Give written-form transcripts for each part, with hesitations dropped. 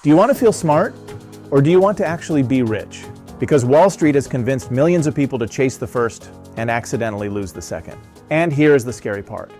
Do you want to feel smart, or do you want to actually be rich? Because Wall Street has convinced millions of people to chase the first and accidentally lose the second. And here's the scary part.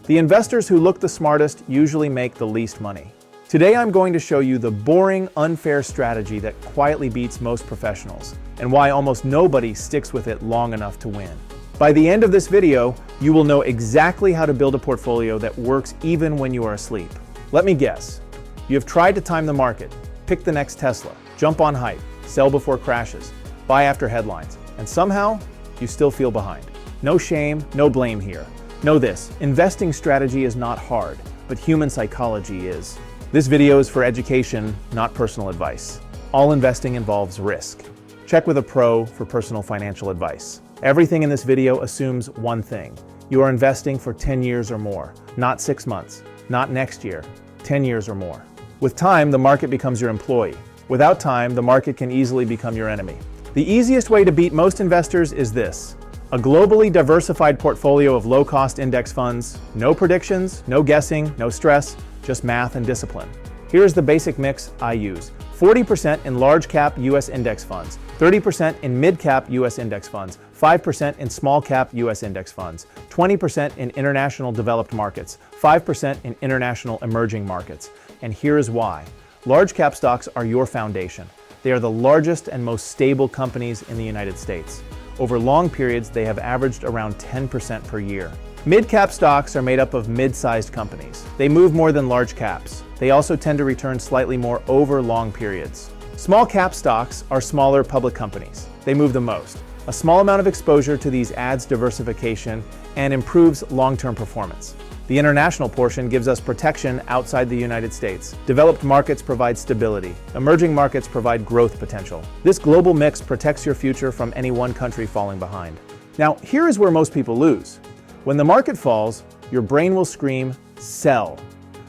The investors who look the smartest usually make the least money. Today I'm going to show you the boring, unfair strategy that quietly beats most professionals, and why almost nobody sticks with it long enough to win. By the end of this video, you will know exactly how to build a portfolio that works even when you are asleep. Let me guess. You have tried to time the market, pick the next Tesla, jump on hype, sell before crashes, buy after headlines, and somehow you still feel behind. No shame, no blame here. Know this, investing strategy is not hard, but human psychology is. This video is for education, not personal advice. All investing involves risk. Check with a pro for personal financial advice. Everything in this video assumes one thing. You are investing for 10 years or more, not 6 months, not next year, 10 years or more. With time, the market becomes your employee. Without time, the market can easily become your enemy. The easiest way to beat most investors is this: a globally diversified portfolio of low-cost index funds, no predictions, no guessing, no stress, just math and discipline. Here's the basic mix I use. 40% in large-cap U.S. index funds, 30% in mid-cap U.S. index funds, 5% in small-cap U.S. index funds, 20% in international developed markets, 5% in international emerging markets. And here is why. Large-cap stocks are your foundation. They are the largest and most stable companies in the United States. Over long periods, they have averaged around 10% per year. Mid-cap stocks are made up of mid-sized companies. They move more than large caps. They also tend to return slightly more over long periods. Small-cap stocks are smaller public companies. They move the most. A small amount of exposure to these adds diversification and improves long-term performance. The international portion gives us protection outside the United States. Developed markets provide stability. Emerging markets provide growth potential. This global mix protects your future from any one country falling behind. Now, here is where most people lose. When the market falls, your brain will scream, sell.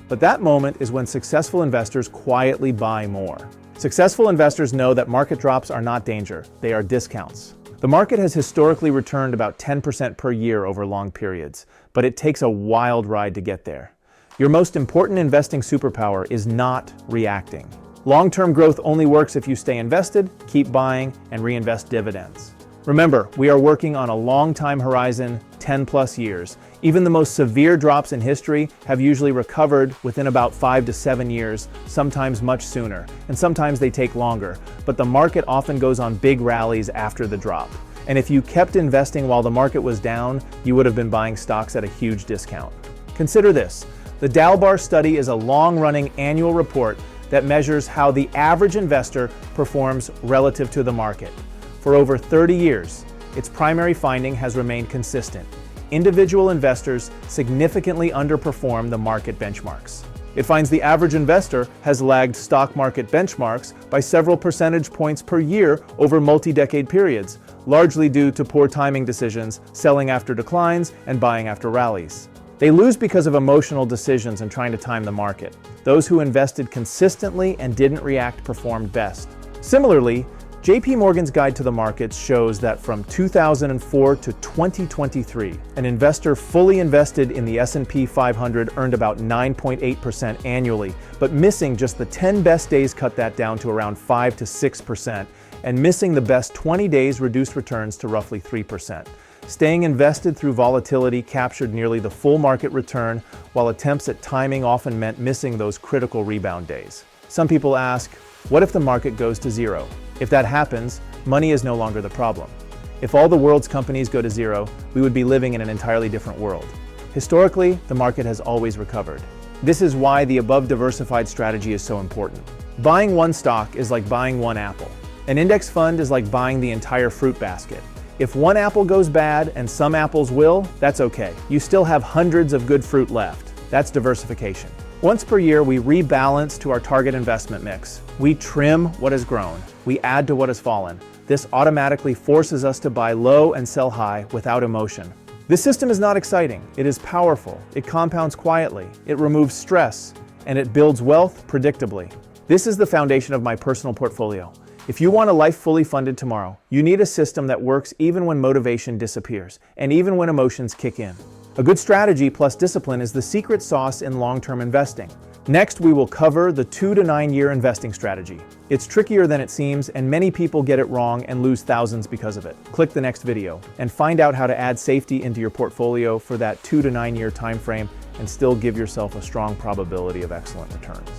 But that moment is when successful investors quietly buy more. Successful investors know that market drops are not danger, they are discounts. The market has historically returned about 10% per year over long periods, but it takes a wild ride to get there. Your most important investing superpower is not reacting. Long-term growth only works if you stay invested, keep buying, and reinvest dividends. Remember, we are working on a long time horizon, 10+ years. Even the most severe drops in history have usually recovered within about 5 to 7 years, sometimes much sooner, and sometimes they take longer. But the market often goes on big rallies after the drop. And if you kept investing while the market was down, you would have been buying stocks at a huge discount. Consider this. The Dalbar study is a long-running annual report that measures how the average investor performs relative to the market. For over 30 years, its primary finding has remained consistent. Individual investors significantly underperform the market benchmarks. It finds the average investor has lagged stock market benchmarks by several percentage points per year over multi-decade periods, largely due to poor timing decisions, selling after declines, and buying after rallies. They lose because of emotional decisions and trying to time the market. Those who invested consistently and didn't react performed best. Similarly, JP Morgan's Guide to the Markets shows that from 2004 to 2023, an investor fully invested in the S&P 500 earned about 9.8% annually, but missing just the 10 best days cut that down to around 5 to 6%, and missing the best 20 days reduced returns to roughly 3%. Staying invested through volatility captured nearly the full market return, while attempts at timing often meant missing those critical rebound days. Some people ask, what if the market goes to zero? If that happens, money is no longer the problem. If all the world's companies go to zero, we would be living in an entirely different world. Historically, the market has always recovered. This is why the above diversified strategy is so important. Buying one stock is like buying one apple. An index fund is like buying the entire fruit basket. If one apple goes bad and some apples will, that's okay. You still have hundreds of good fruit left. That's diversification. Once per year, we rebalance to our target investment mix. We trim what has grown. We add to what has fallen. This automatically forces us to buy low and sell high without emotion. This system is not exciting. It is powerful. It compounds quietly. It removes stress, and it builds wealth predictably. This is the foundation of my personal portfolio. If you want a life fully funded tomorrow, you need a system that works even when motivation disappears, and even when emotions kick in. A good strategy plus discipline is the secret sauce in long-term investing. Next, we will cover the 2 to 9 year investing strategy. It's trickier than it seems, and many people get it wrong and lose thousands because of it. Click the next video and find out how to add safety into your portfolio for that 2 to 9 year time frame and still give yourself a strong probability of excellent returns.